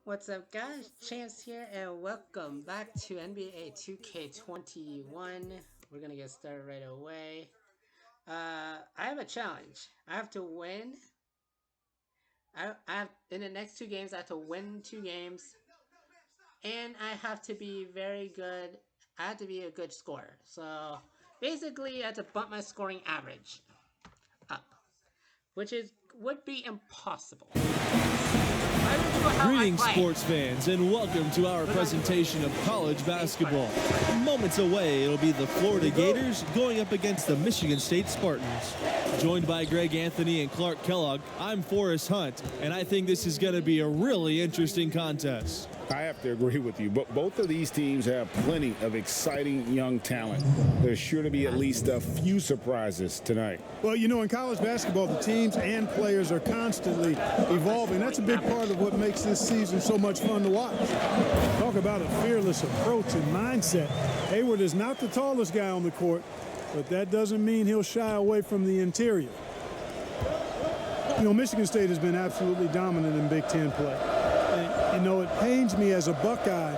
What's up, guys? Chance here, and welcome back to NBA 2K21. We're gonna get started right away. I have a challenge. I have to win. I have in the next two games. I have to win two games, and I have to be very good. I have to be a good scorer. So basically, I have to bump my scoring average up, which would be impossible. Greetings, sports fans, and welcome to our presentation of college basketball. Moments away, it'll be the Florida Gators going up against the Michigan State Spartans. Joined by Greg Anthony and Clark Kellogg, I'm Forrest Hunt, and I think this is going to be a really interesting contest. I have to agree with you, but both of these teams have plenty of exciting young talent. There's sure to be at least a few surprises tonight. Well, you know, in college basketball, the teams and players are constantly evolving. That's a big part of what makes this season so much fun to watch. Talk about a fearless approach and mindset. Hayward is not the tallest guy on the court, but that doesn't mean he'll shy away from the interior. You know, Michigan State has been absolutely dominant in Big Ten play. You know, it pains me as a Buckeye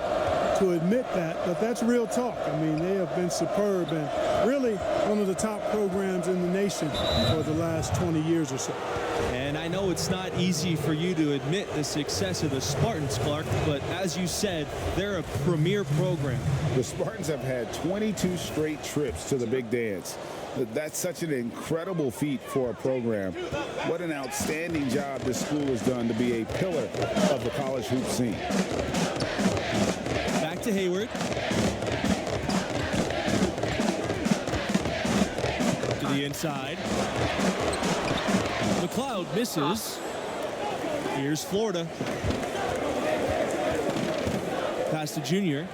to admit that, but that's real talk. I mean, they have been superb and really one of the top programs in the nation for the last 20 years or so. And I know it's not easy for you to admit the success of the Spartans, Clark, but as you said, they're a premier program. The Spartans have had 22 straight trips to the Big Dance. That's such an incredible feat for a program. What an outstanding job this school has done to be a pillar of the college hoop scene. Back to Hayward. To the inside. McLeod misses. Here's Florida. Pass to Junior.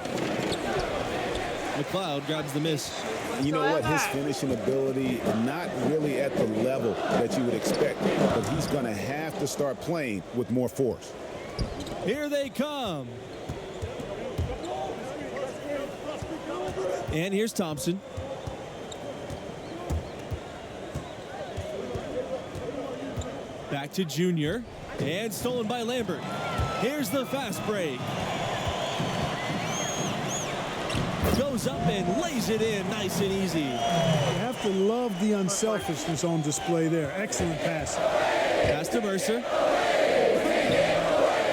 McLeod grabs the miss. You know what? His finishing ability, not really at the level that you would expect, but he's going to have to start playing with more force. Here they come. And here's Thompson. Back to Junior. And stolen by Lambert. Here's the fast break. Goes up and lays it in nice and easy. You have to love the unselfishness on display there. Excellent pass. Pass to Mercer.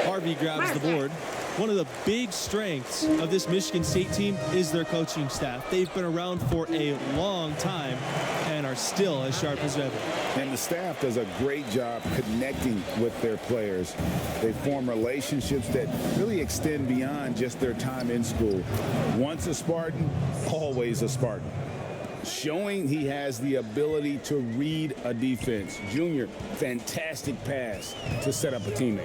Harvey grabs the board. One of the big strengths of this Michigan State team is their coaching staff. They've been around for a long time and are still as sharp as ever. And the staff does a great job connecting with their players. They form relationships that really extend beyond just their time in school. Once a Spartan, always a Spartan. Showing he has the ability to read a defense. Junior, fantastic pass to set up a teammate.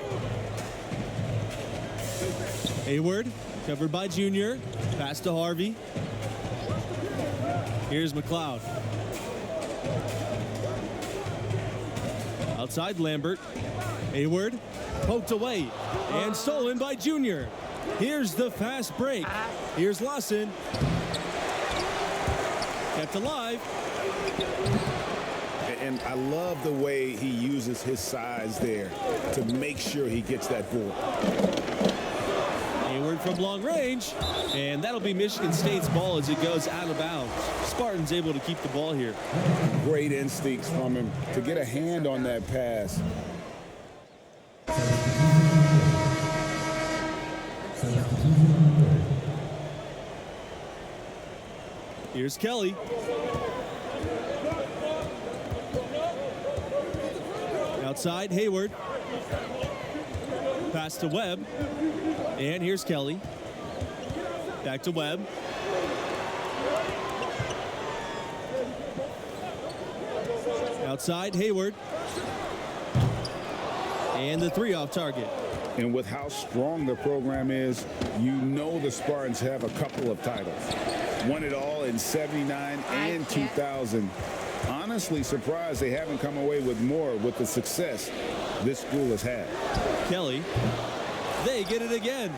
Hayward, covered by Junior. Pass to Harvey. Here's McLeod. Outside Lambert. Hayward, poked away and stolen by Junior. Here's the fast break. Here's Lawson. Kept alive. And I love the way he uses his size there to make sure he gets that board. Hayward from long range, and that'll be Michigan State's ball as it goes out of bounds. Spartans able to keep the ball here. Great instincts from him to get a hand on that pass. Here's Kelly. Outside, Hayward. Pass to Webb. And here's Kelly. Back to Webb. Outside, Hayward. And the three off target. And with how strong the program is, you know the Spartans have a couple of titles. Won it all in '79 and 2000. Honestly surprised they haven't come away with more with the success this school has had. Kelly. They get it again.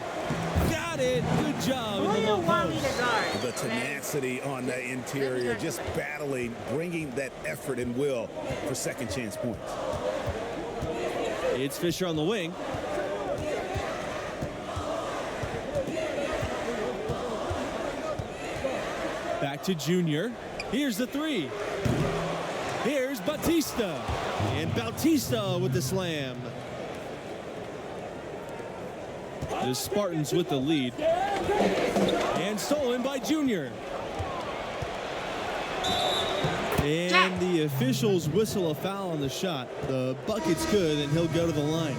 Got it. Good job in the low post. The tenacity on the interior, just battling, bringing that effort and will for second chance points. It's Fisher on the wing. Back to Junior. Here's the three. Here's Bautista. And Bautista with the slam. The Spartans with the lead. And stolen by Junior. And the officials whistle a foul on the shot. The bucket's good, and he'll go to the line.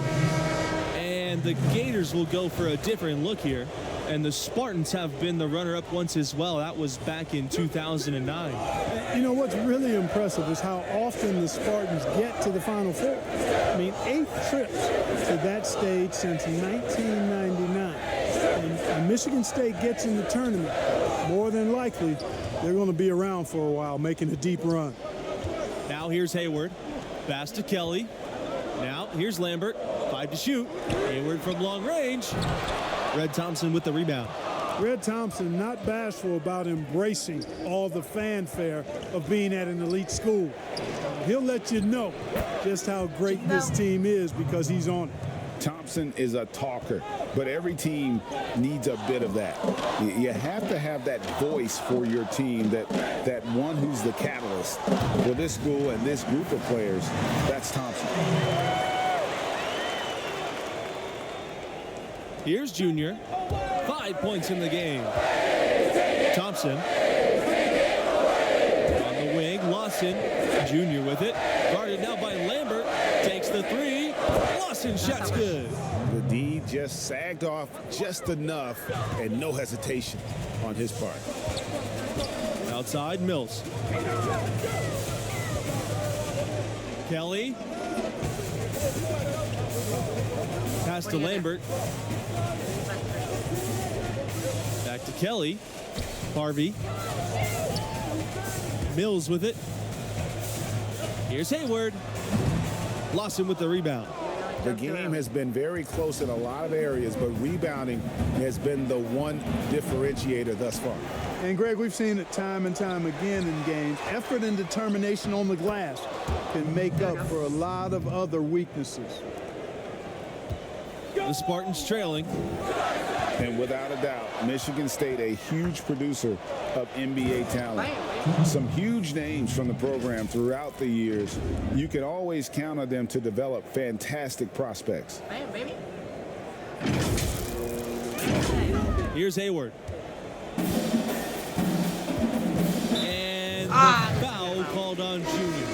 And the Gators will go for a different look here. And the Spartans have been the runner-up once as well. That was back in 2009. You know, what's really impressive is how often the Spartans get to the Final Four. I mean, 8 trips to that stage since 1999. And Michigan State gets in the tournament, more than likely, they're going to be around for a while, making a deep run. Now here's Hayward. Pass to Kelly. Now here's Lambert. 5 to shoot. Hayward from long range. Red Thompson with the rebound. Red Thompson not bashful about embracing all the fanfare of being at an elite school. He'll let you know just how great this team is because he's on it. Thompson is a talker, but every team needs a bit of that. You have to have that voice for your team, that one who's the catalyst for this school and this group of players. That's Thompson. Here's Junior. 5 points in the game. Thompson. On the wing, Lawson. Junior with it. Guarded now by Lambert. Takes the three. Lawson shot's good. The D just sagged off just enough and no hesitation on his part. Outside, Mills. Kelly. Pass to Lambert. Back to Kelly. Harvey. Mills with it. Here's Hayward. Lawson with the rebound. The game has been very close in a lot of areas, but rebounding has been the one differentiator thus far. And Greg, we've seen it time and time again in games. Effort and determination on the glass can make up for a lot of other weaknesses. The Spartans trailing. And without a doubt, Michigan State, a huge producer of NBA talent. Some huge names from the program throughout the years. You can always count on them to develop fantastic prospects. Here's Hayward. And the foul called on Junior.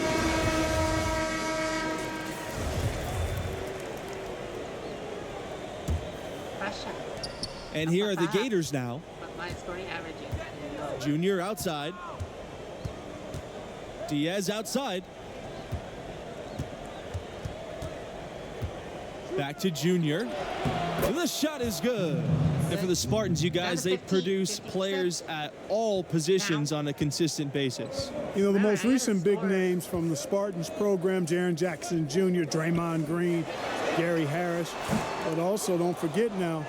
And here are the Gators now. Junior outside. Diaz outside. Back to Junior. And the shot is good. And for the Spartans, you guys, they produce players at all positions on a consistent basis. You know, the most recent big names from the Spartans program, Jaren Jackson Jr., Draymond Green, Gary Harris. But also, don't forget now,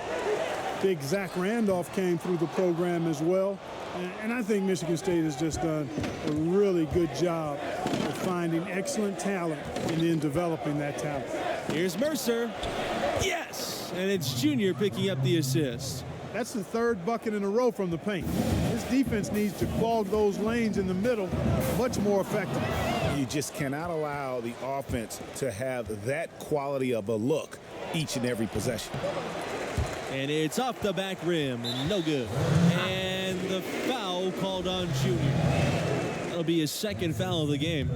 big Zach Randolph came through the program as well. And I think Michigan State has just done a really good job of finding excellent talent and then developing that talent. Here's Mercer. Yes! And it's Junior picking up the assist. That's the third bucket in a row from the paint. This defense needs to clog those lanes in the middle much more effectively. You just cannot allow the offense to have that quality of a look each and every possession. And it's off the back rim, and no good. And the foul called on Junior. That'll be his second foul of the game.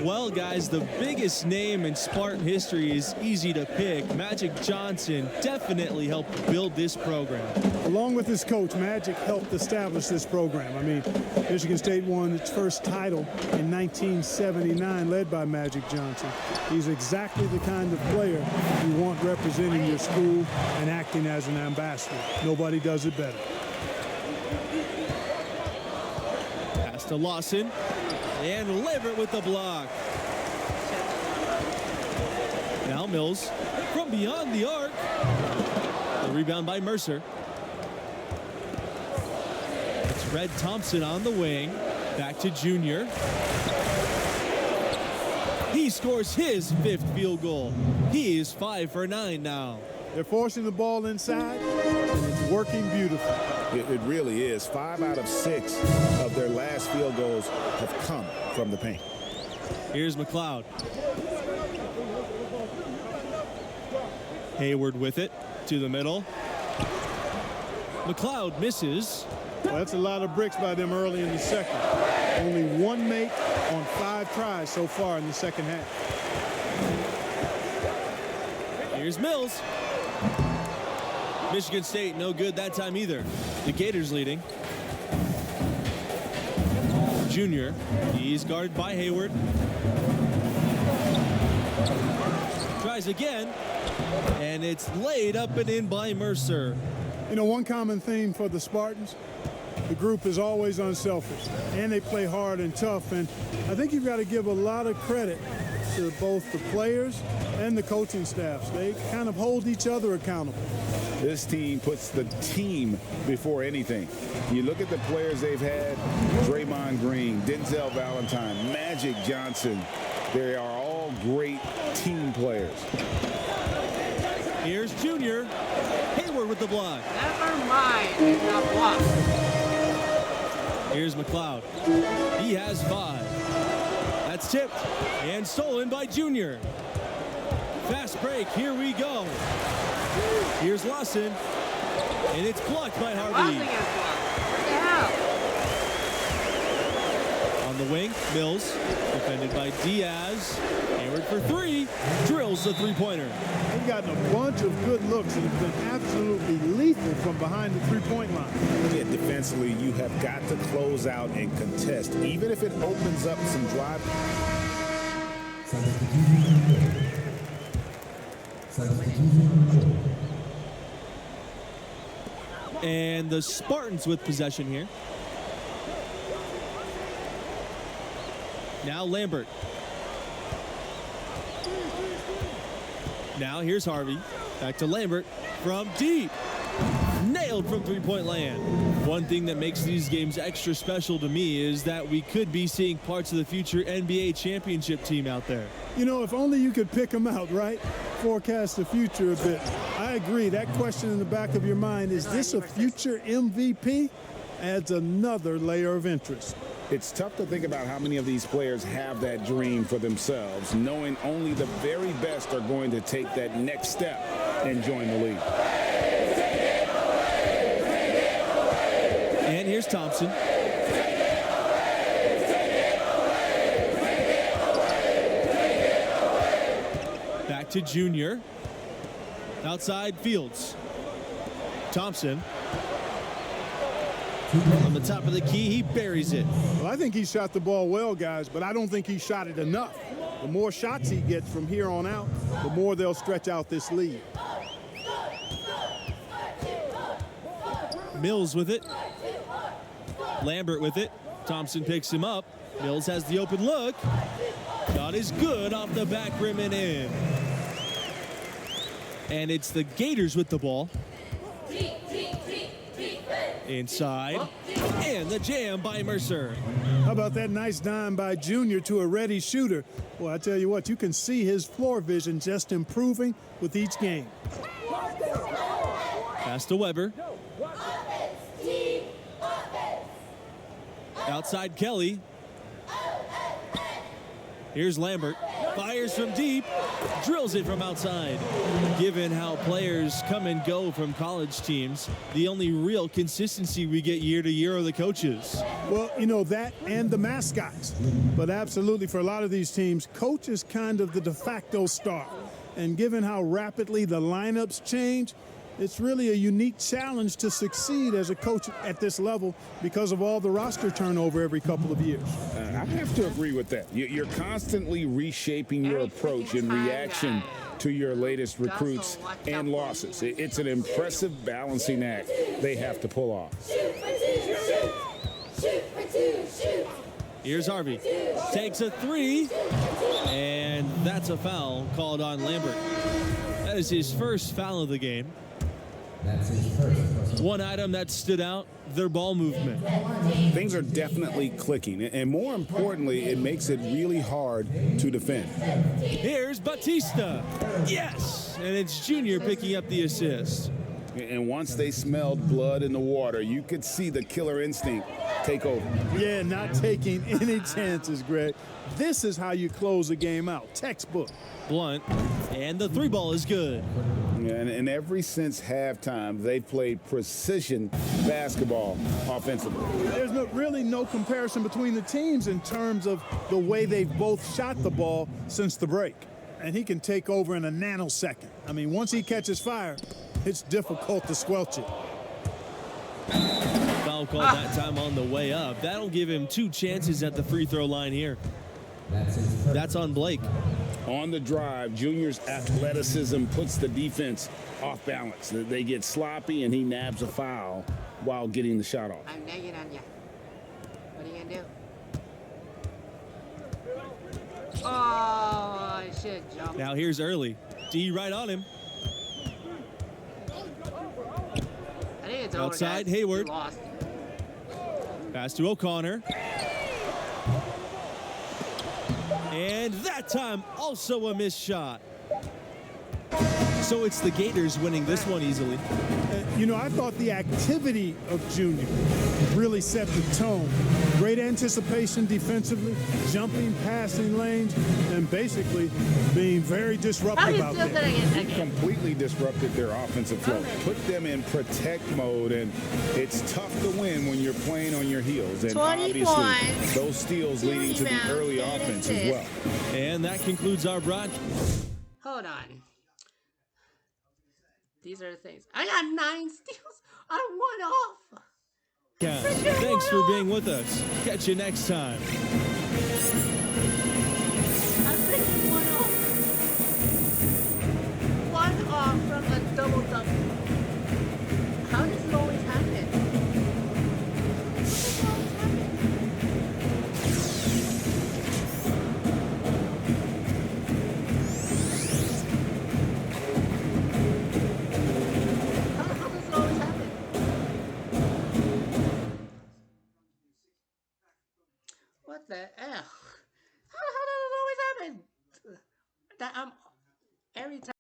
Well, guys, the biggest name in Spartan history is easy to pick. Magic Johnson definitely helped build this program. Along with his coach, Magic helped establish this program. I mean, Michigan State won its first title in 1979, led by Magic Johnson. He's exactly the kind of player you want representing your school and acting as an ambassador. Nobody does it better. Pass to Lawson. And Lambert with the block. Now Mills from beyond the arc. The rebound by Mercer. It's Red Thompson on the wing. Back to Junior. He scores his 5th field goal. He is 5 for 9 now. They're forcing the ball inside, and it's working beautifully. It really is. 5 out of 6 of their last field goals have come from the paint. Here's McLeod. Hayward with it to the middle. McLeod misses. Well, that's a lot of bricks by them early in the second. Only 1 make on 5 tries so far in the second half. Here's Mills. Michigan State no good that time either. The Gators leading. Junior, he's guarded by Hayward. Tries again, and it's laid up and in by Mercer. You know, one common theme for the Spartans, the group is always unselfish, and they play hard and tough, and I think you've got to give a lot of credit to both the players and the coaching staffs. They kind of hold each other accountable. This team puts the team before anything. You look at the players they've had, Draymond Green, Denzel Valentine, Magic Johnson. They are all great team players. Here's Junior. Hayward with the block. Never mind. It's not blocked. Here's McLeod. He has 5. That's tipped and stolen by Junior. Fast break. Here we go. Here's Lawson. And it's blocked by Harvey. Lawson gets blocked. What the hell? On the wing, Mills. Defended by Diaz. Hayward for 3. Drills the three-pointer. They've gotten a bunch of good looks and have been absolutely lethal from behind the three-point line. Yeah, defensively, you have got to close out and contest, even if it opens up some drive. And the Spartans with possession here. Now Lambert. Now here's Harvey. Back to Lambert from deep. Nailed from three-point land. One thing that makes these games extra special to me is that we could be seeing parts of the future NBA championship team out there. You know, if only you could pick them out, right? Forecast the future a bit. I agree. That question in the back of your mind, is this a future MVP? Adds another layer of interest. It's tough to think about how many of these players have that dream for themselves, knowing only the very best are going to take that next step and join the league. And here's Thompson. Back to Junior. Outside Fields. Thompson. On the top of the key, he buries it. Well, I think he shot the ball well, guys, but I don't think he shot it enough. The more shots he gets from here on out, the more they'll stretch out this lead. Mills with it. Lambert with it. Thompson picks him up. Mills has the open look. Shot is good off the back rim and in. And it's the Gators with the ball. Inside. And the jam by Mercer. How about that nice dime by Junior to a ready shooter? Well, I tell you what, you can see his floor vision just improving with each game. Pass to Weber. Outside Kelly. Here's Lambert. Fires from deep. Drills it from outside. Given how players come and go from college teams, the only real consistency we get year to year are the coaches. Well, you know, that and the mascots. But absolutely, for a lot of these teams, coach is kind of the de facto star. And given how rapidly the lineups change, it's really a unique challenge to succeed as a coach at this level because of all the roster turnover every couple of years. I have to agree with that. You're constantly reshaping your approach in reaction to your latest recruits and losses. It's an impressive balancing act they have to pull off. Here's Harvey. Takes a 3. And that's a foul called on Lambert. That is his first foul of the game. One item that stood out, their ball movement. Things are definitely clicking, and more importantly, it makes it really hard to defend. Here's Batista. Yes! And it's Junior picking up the assist. And once they smelled blood in the water, you could see the killer instinct take over. Yeah, not taking any chances, Greg. This is how you close a game out. Textbook. Blunt, and the 3 ball is good. And ever since halftime, they've played precision basketball offensively. There's really no comparison between the teams in terms of the way they've both shot the ball since the break. And he can take over in a nanosecond. I mean, once he catches fire, it's difficult to squelch it. Foul call that time on the way up. That'll give him 2 chances at the free throw line here. That's on Blake. On the drive, Junior's athleticism puts the defense off balance. They get sloppy, and he nabs a foul while getting the shot off. I'm nagging on you. What are you gonna do? Oh, I should jump. Now here's Early. D right on him. I think it's Outside, over, guys. Hayward. You lost. Pass to O'Connor. And that time, also a missed shot. So it's the Gators winning this one easily. You know, I thought the activity of Junior really set the tone. Great anticipation defensively, jumping, passing lanes, and basically being very disruptive out there. Completely disrupted their offensive flow. Put them in protect mode, and it's tough to win when you're playing on your heels. And obviously, those steals leading to the early offense as well. And that concludes our broadcast. Hold on. These are the things. I got 9 steals. I'm 1 off. Thanks for being with us. Catch you next time. I'm freaking 1 off. 1 off from a double double. How does it always happen? How does it always happen? How does it always happen? What the hell? How does it always happen? That I'm every time.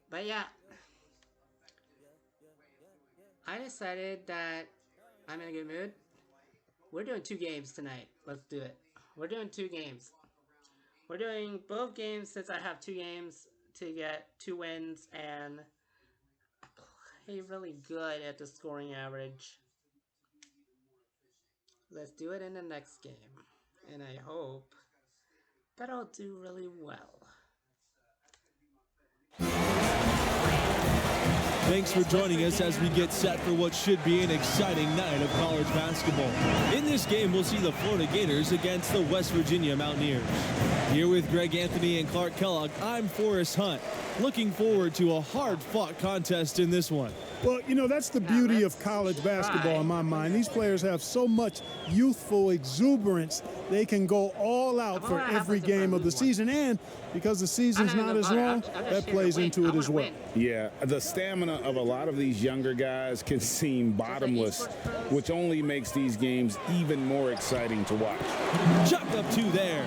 But yeah, I decided that I'm in a good mood. We're doing 2 games tonight. Let's do it. We're doing 2 games. We're doing both games since I have 2 games to get 2 wins and I play really good at the scoring average. Let's do it in the next game. And I hope that I'll do really well. Thanks for joining us as we get set for what should be an exciting night of college basketball. In this game, we'll see the Florida Gators against the West Virginia Mountaineers. Here with Greg Anthony and Clark Kellogg, I'm Forrest Hunt. Looking forward to a hard-fought contest in this one. Well, you know, that's the beauty of college basketball in my mind. These players have so much youthful exuberance. They can go all out for every game of the season. And because the season's not as long, that plays into it as well. Yeah, the stamina of a lot of these younger guys can seem bottomless, which only makes these games even more exciting to watch. Chucked up 2 there.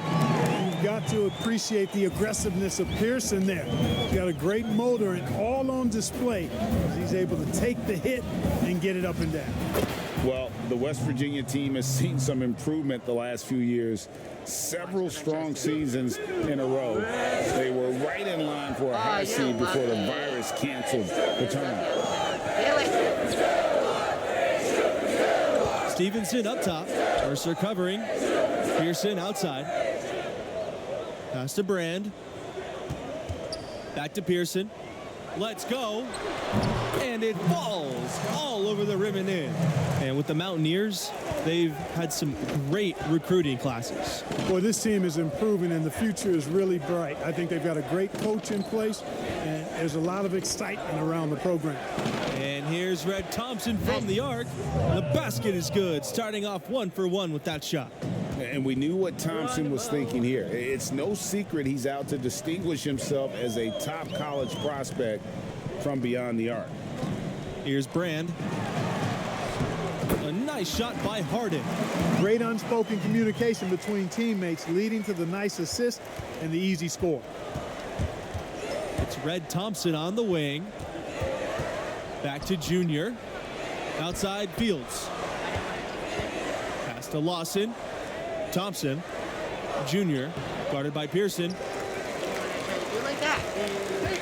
You've got to appreciate the aggressiveness of Pearson there. He's got a great motor and all on display. He's able to take the hit and get it up and down. Well, the West Virginia team has seen some improvement the last few years. Several strong seasons in a row. They were right in line 5 seed before the virus canceled the tournament. Stevenson up top. Mercer covering. Pearson outside. Pass to Brand. Back to Pearson. Let's go. And it falls all over the rim and in. And with the Mountaineers, they've had some great recruiting classes. Boy, this team is improving, and the future is really bright. I think they've got a great coach in place, and there's a lot of excitement around the program. And here's Red Thompson from the arc. The basket is good, starting off 1 for 1 with that shot. And we knew what Thompson was thinking here. It's no secret he's out to distinguish himself as a top college prospect from beyond the arc. Here's Brand. A nice shot by Harden. Great unspoken communication between teammates, leading to the nice assist and the easy score. It's Red Thompson on the wing. Back to Junior. Outside Fields. Pass to Lawson. Thompson. Junior. Guarded by Pearson.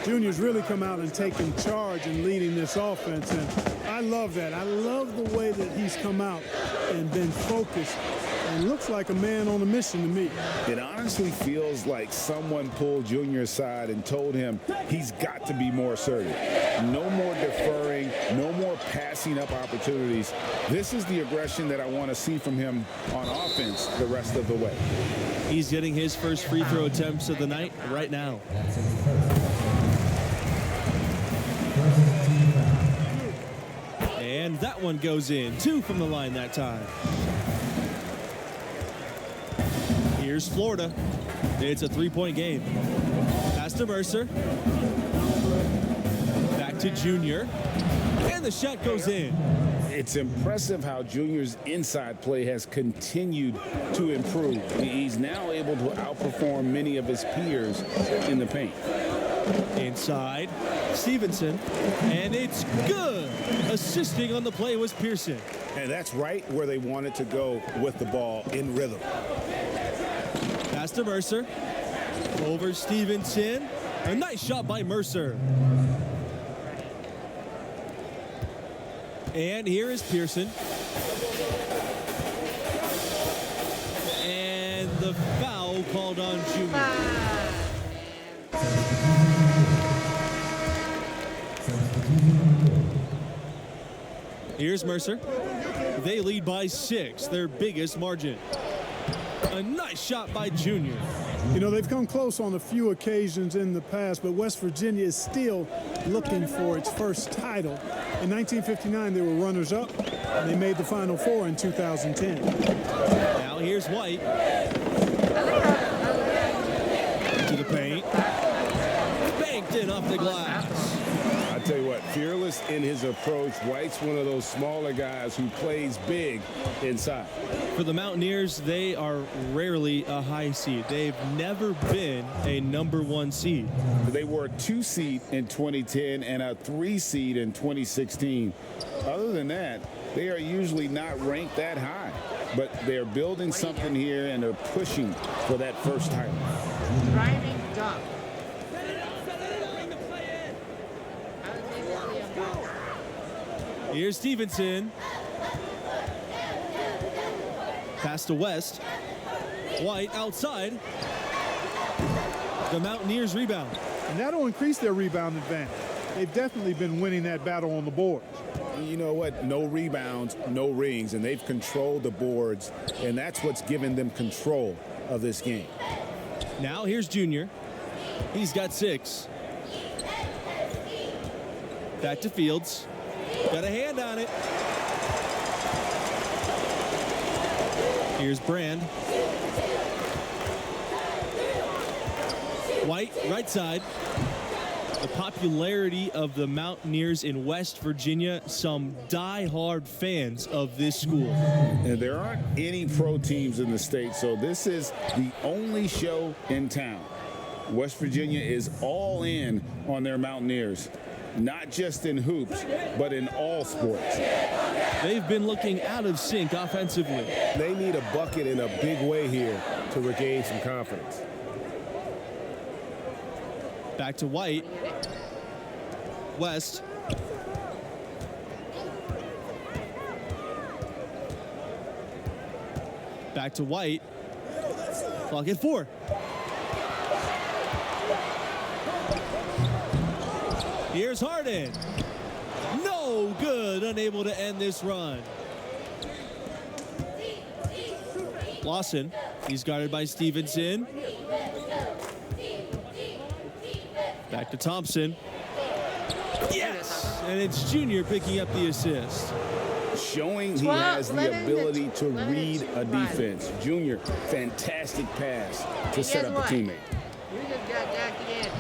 Junior's really come out and taken charge and leading this offense, and I love that. I love the way that he's come out and been focused and looks like a man on a mission to me. It honestly feels like someone pulled Junior aside and told him he's got to be more assertive. No more deferring, no more passing up opportunities. This is the aggression that I want to see from him on offense the rest of the way. He's getting his first free throw attempts of the night right now. And that one goes in. 2 from the line that time. Here's Florida. It's a 3-point game. Pass to Mercer. Back to Junior. And the shot goes in. It's impressive how Junior's inside play has continued to improve. He's now able to outperform many of his peers in the paint. Inside, Stevenson, and it's good. Assisting on the play was Pearson. And that's right where they wanted to go with the ball, in rhythm. Pass to Mercer. Over Stevenson. A nice shot by Mercer. And here is Pearson. And the foul called on Junior. Here's Mercer. They lead by 6, their biggest margin. A nice shot by Junior. You know, they've come close on a few occasions in the past, but West Virginia is still looking for its first title. In 1959, they were runners-up, and they made the Final Four in 2010. Now here's White. To the paint. Banked in off the glass. I tell you what, fearless in his approach. White's one of those smaller guys who plays big inside. For the Mountaineers, they are rarely a high seed. They've never been a #1 seed. They were a 2 seed in 2010 and a 3 seed in 2016. Other than that, they are usually not ranked that high. But they're building something here and they're pushing for that first title. Driving dunk. Here's Stevenson. Pass to West. White outside. The Mountaineers rebound. And that'll increase their rebound advantage. They've definitely been winning that battle on the board. You know what? No rebounds, no rings, and they've controlled the boards, and that's what's given them control of this game. Now here's Junior. He's got 6. Back to Fields. Got a hand on it. Here's Brand. White, right side. The popularity of the Mountaineers in West Virginia, some die-hard fans of this school. And there aren't any pro teams in the state, so this is the only show in town. West Virginia is all in on their Mountaineers, not just in hoops, but in all sports. They've been looking out of sync offensively. They need a bucket in a big way here to regain some confidence. Back to White. West. Back to White. Clock at 4. Here's Harden. No good. Unable to end this run. Lawson. He's guarded by Stevenson. Back to Thompson. Yes! And it's Junior picking up the assist. Showing he has the ability to read a defense. Junior, fantastic pass to set up a teammate. You just got jacked again.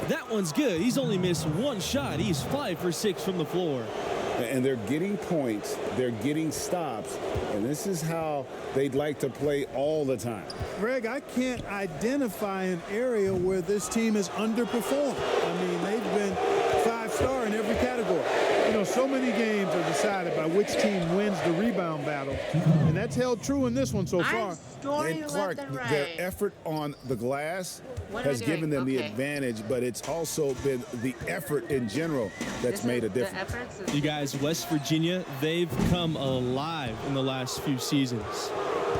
That one's good. He's only missed one shot. He's 5 for 6 from the floor. And they're getting points, they're getting stops, and this is how they'd like to play all the time. Greg, I can't identify an area where this team has underperformed. I mean, they've been 5-star in every category. You know, so many games are decided by which team wins the rebound battle, and that's held true in this one so far. And Clark, their effort on the glass has given them the advantage, but it's also been the effort in general that's made a difference. You guys, West Virginia, they've come alive in the last few seasons.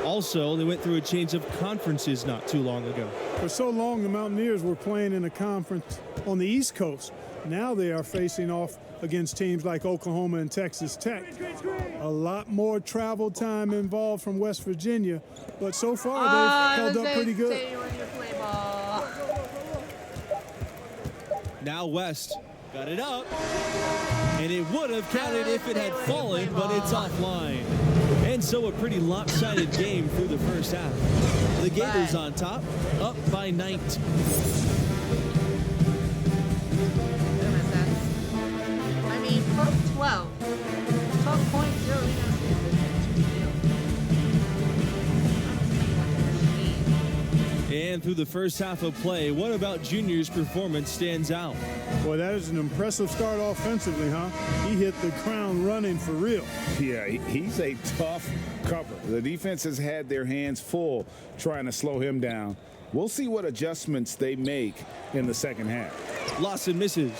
Also, they went through a change of conferences not too long ago. For so long, the Mountaineers were playing in a conference on the East Coast. Now they are facing off against teams like Oklahoma and Texas Tech. A lot more travel time involved from West Virginia, but so far they've held up pretty good. Now West got it up, and it would have counted if it had fallen, but it's offline. And so a pretty lopsided game through the first half. The Gators on top, up by 19. I mean, 12 points. And through the first half of play, what about Junior's performance stands out? Boy, that is an impressive start offensively, huh? He hit the ground running for real. Yeah, he's a tough cover. The defense has had their hands full trying to slow him down. We'll see what adjustments they make in the second half. Lawson misses.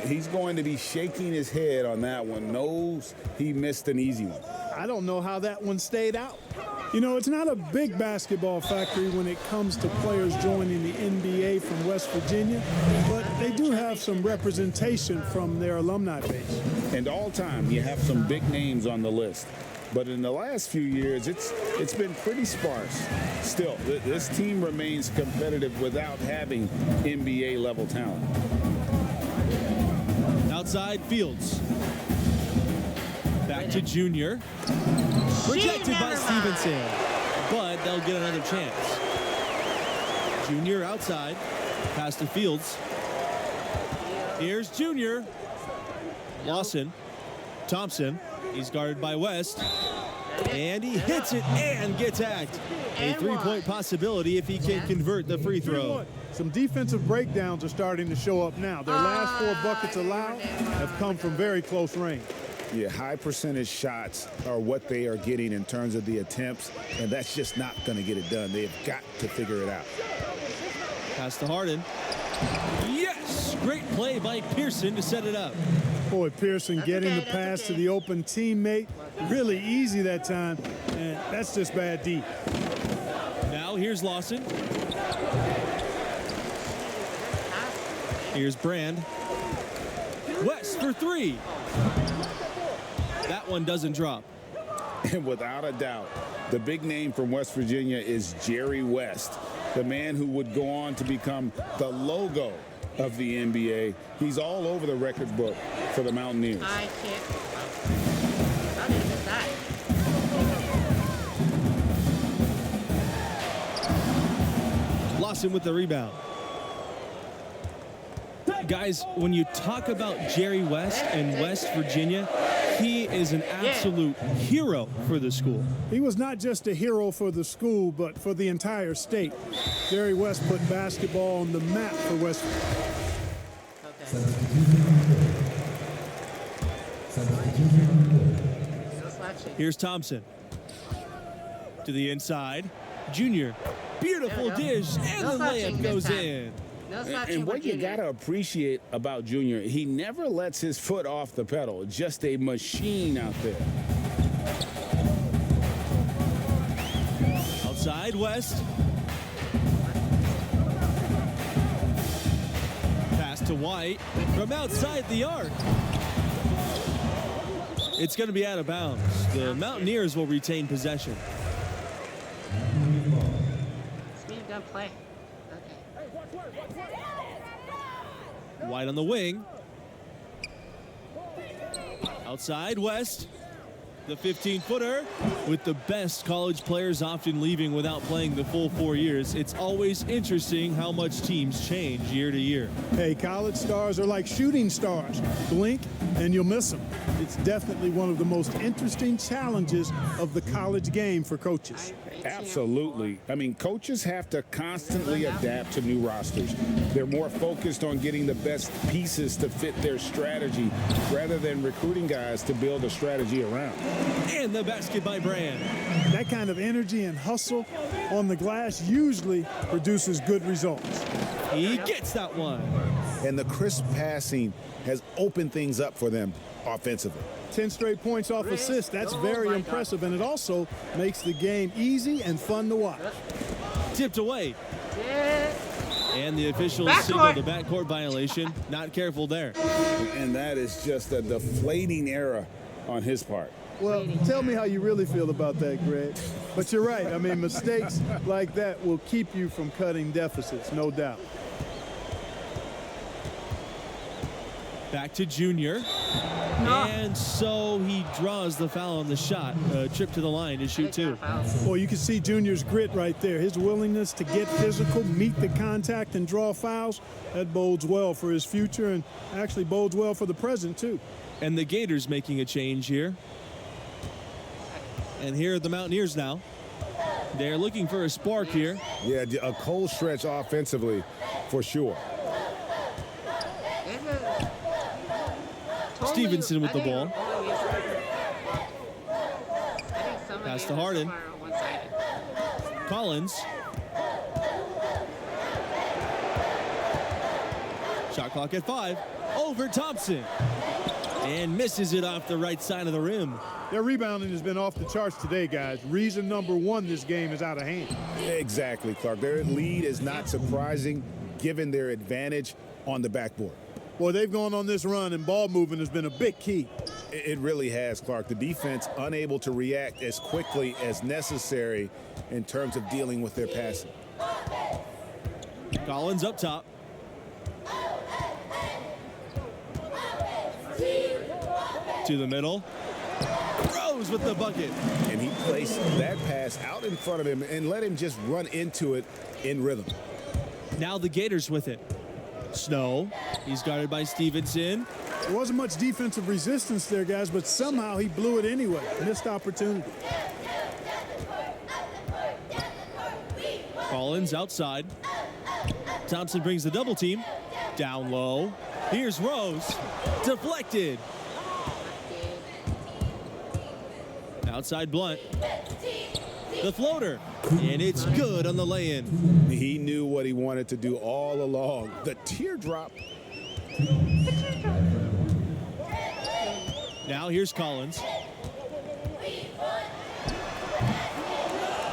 He's going to be shaking his head on that one. Knows he missed an easy one. I don't know how that one stayed out. You know, it's not a big basketball factory when it comes to players joining the NBA from West Virginia, but they do have some representation from their alumni base. And all time, you have some big names on the list. But in the last few years, it's been pretty sparse. Still, this team remains competitive without having NBA-level talent. Outside Fields. Back to Junior. Rejected by Stevenson, but they'll get another chance. Junior outside, pass to Fields. Here's Junior. Lawson, Thompson, he's guarded by West, and he hits it and gets hacked. A three-point possibility if he can convert the free throw. Some defensive breakdowns are starting to show up now. Their last 4 buckets allowed have come from very close range. Yeah, high percentage shots are what they are getting in terms of the attempts, and that's just not going to get it done. They've got to figure it out. Pass to Harden. Yes! Great play by Pearson to set it up. Boy, Pearson getting the pass to the open teammate. Really easy that time, and that's just bad D. Now here's Lawson. Here's Brand. West for 3. That one doesn't drop. And without a doubt, the big name from West Virginia is Jerry West, the man who would go on to become the logo of the NBA. He's all over the record book for the Mountaineers. I can't. How did he miss that? Lawson with the rebound. Guys, when you talk about Jerry West and West Virginia, he is an absolute hero for the school. He was not just a hero for the school, but for the entire state. Jerry West put basketball on the map for West Virginia. Okay. Here's Thompson. To the inside. Junior. Beautiful dish, and the layup goes in. No slouching And for what you Junior. got to appreciate about Junior, he never lets his foot off the pedal. Just a machine out there. Outside West. Pass to White from outside the arc. It's going to be out of bounds. The Mountaineers will retain possession. Speed gun play. Okay. White on the wing. Outside West. The 15-footer with the best college players often leaving without playing the full 4 years. It's always interesting how much teams change year to year. Hey, college stars are like shooting stars. Blink and you'll miss them. It's definitely one of the most interesting challenges of the college game for coaches. Absolutely. I mean, coaches have to constantly adapt to new rosters. They're more focused on getting the best pieces to fit their strategy rather than recruiting guys to build a strategy around. And the basket by Brand. That kind of energy and hustle on the glass usually produces good results. He gets that one. And the crisp passing has opened things up for them offensively. 10 straight points off assists. That's very impressive, and it also makes the game easy and fun to watch. Tipped away. And the officials signal the backcourt violation. Not careful there. And that is just a deflating error on his part. Well, tell me how you really feel about that, Greg. But you're right. I mean, mistakes like that will keep you from cutting deficits, no doubt. Back to Junior. And so he draws the foul on the shot. Trip to the line to shoot two. Well, you can see Junior's grit right there. His willingness to get physical, meet the contact, and draw fouls. That bodes well for his future and actually bodes well for the present, too. And the Gators making a change here. And here are the Mountaineers now. They're looking for a spark here. Yeah, a cold stretch offensively for sure. Stevenson with the ball. Pass to Harden. Collins. Shot clock at 5. Over Thompson. And misses it off the right side of the rim. Their rebounding has been off the charts today, guys. Reason number one, this game is out of hand. Exactly, Clark. Their lead is not surprising given their advantage on the backboard. Boy, they've gone on this run, and ball movement has been a big key. It really has, Clark. The defense unable to react as quickly as necessary in terms of dealing with their passing. Collins up top. To the middle. Rose with the bucket. And he placed that pass out in front of him and let him just run into it in rhythm. Now the Gators with it. Snow. He's guarded by Stevenson. There wasn't much defensive resistance there, guys, but somehow he blew it anyway. Missed opportunity. Collins outside. Thompson brings the double team. Down low. Here's Rose. Deflected. Outside Blunt. The floater. And it's good on the lay-in. He knew what he wanted to do all along. The teardrop. Now here's Collins.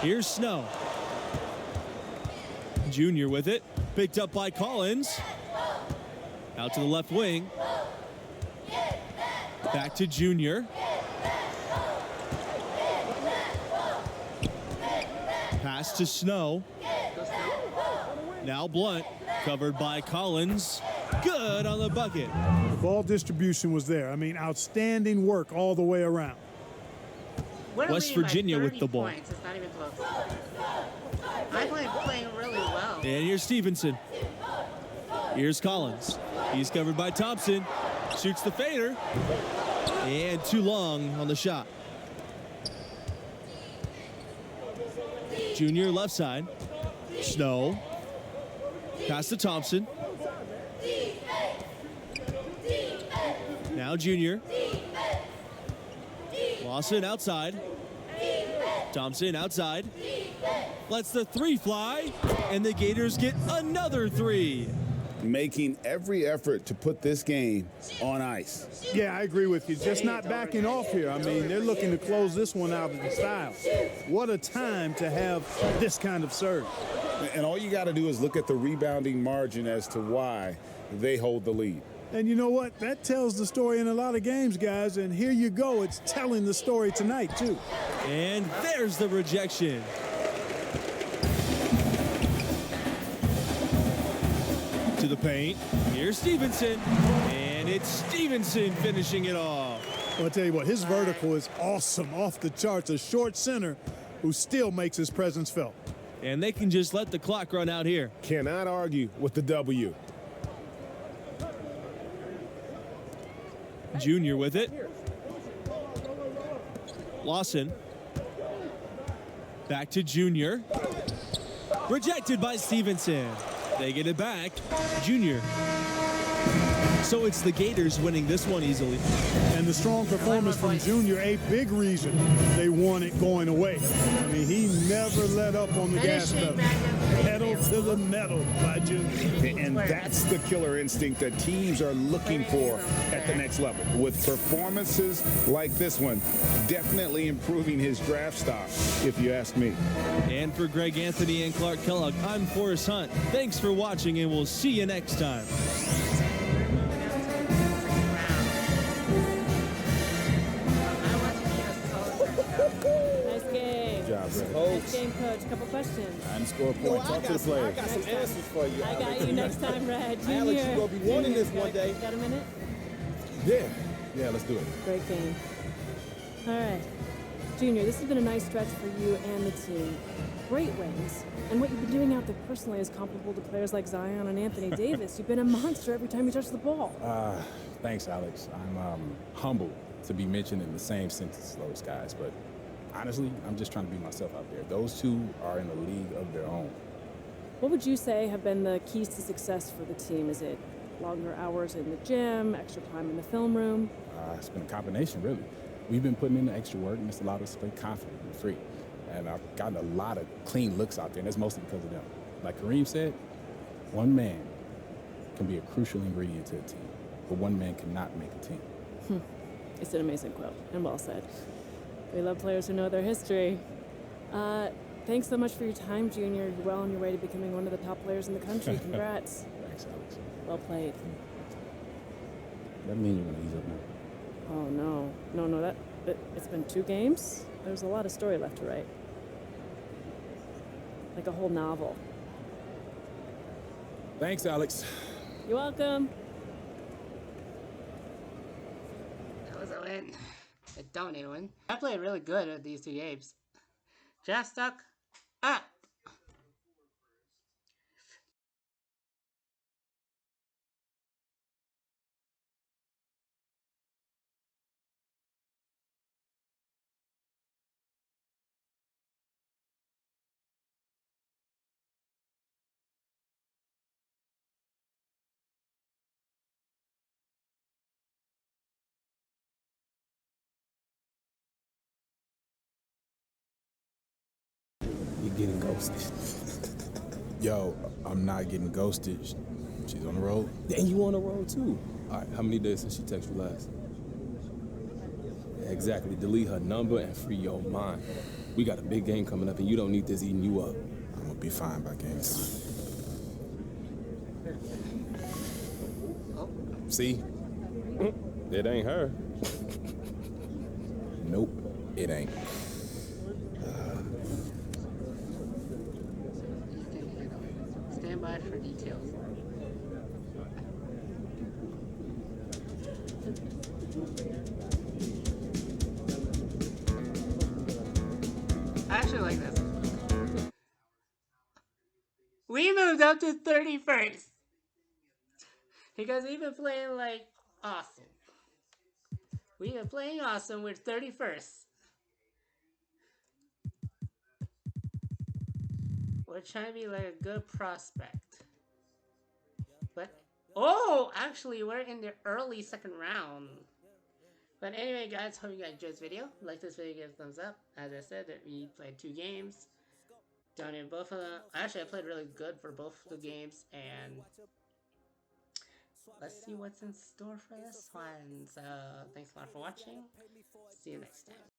Here's Snow. Junior with it. Picked up by Collins. Out to the left wing. Back to Junior. Pass to Snow. Now Blunt, covered by Collins. Good on the bucket. The ball distribution was there. I mean, outstanding work all the way around. West Virginia with the ball. It's not even close. I'm playing really well. And here's Stevenson. Here's Collins. He's covered by Thompson. Shoots the fader. And too long on the shot. Junior left side. Snow. Pass to Thompson. Now Junior. Lawson outside. Thompson outside. Lets the three fly. And the Gators get another three. making every effort to put this game on ice. Yeah, I agree with you. Just not backing off here. I mean, they're looking to close this one out in style. What a time to have this kind of serve. And all you got to do is look at the rebounding margin as to why they hold the lead. And you know what? That tells the story in a lot of games, guys. And here you go. It's telling the story tonight, too. And there's the rejection. To the paint. Here's Stevenson. And it's Stevenson finishing it off. Well, I'll tell you what, his vertical is awesome, off the charts. A short center who still makes his presence felt. And they can just let the clock run out here. Cannot argue with the W. Junior with it. Lawson. Back to Junior. Rejected by Stevenson. They get it back. Junior. So it's the Gators winning this one easily. And the strong performance from Junior, a big reason they won it going away. I mean, he never let up on the gas pedal. Pedal to the metal by Junior. And that's the killer instinct that teams are looking for at the next level. With performances like this one, definitely improving his draft stock, if you ask me. And for Greg Anthony and Clark Kellogg, I'm Forrest Hunt. Thanks for watching, and we'll see you next time. Nice game, Coach. A couple questions. And score a point. Talk to the players. I got some answers for you. I got you next time, Red. Junior. Alex, you're going to be wanting this one day. Got a minute? Yeah, let's do it. Great game. All right. Junior, this has been a nice stretch for you and the team. Great wins. And what you've been doing out there personally is comparable to players like Zion and Anthony Davis. You've been a monster every time you touch the ball. Thanks, Alex. I'm humbled to be mentioned in the same sentence as those guys, but honestly, I'm just trying to be myself out there. Those two are in a league of their own. What would you say have been the keys to success for the team? Is it longer hours in the gym, extra time in the film room? It's been a combination, really. We've been putting in the extra work, and it's allowed us to play confident and free. And I've gotten a lot of clean looks out there, and that's mostly because of them. Like Kareem said, one man can be a crucial ingredient to a team, but one man cannot make a team. It's an amazing quote, and well said. We love players who know their history. Thanks so much for your time, Junior. You're well on your way to becoming one of the top players in the country. Congrats. Thanks, Alex. Well played. That means you're going to ease up now. Oh, no. It's been 2 games. There's a lot of story left to write. Like a whole novel. Thanks, Alex. You're welcome. That was a win. A dominating win. I played really good at these 2 games. Draft stock up. Getting ghosted. Yo, I'm not getting ghosted. She's on the road. And you on the road too. All right, how many days since she texted you last? Exactly. Delete her number and free your mind. We got a big game coming up, and you don't need this eating you up. I'm gonna be fine by game time. See? It ain't her. Nope, it ain't. Stand by for details. I actually like this. We moved up to 31st. Because we've been playing like awesome. We've been playing awesome. We're 31st. We're trying to be like a good prospect. But, oh, actually, we're in the early second round. But anyway, guys, hope you guys enjoyed this video. Like this video, give a thumbs up. As I said, that we played 2 games. Done in both of them. Actually, I played really good for both the games. And let's see what's in store for this one. So thanks a lot for watching. See you next time.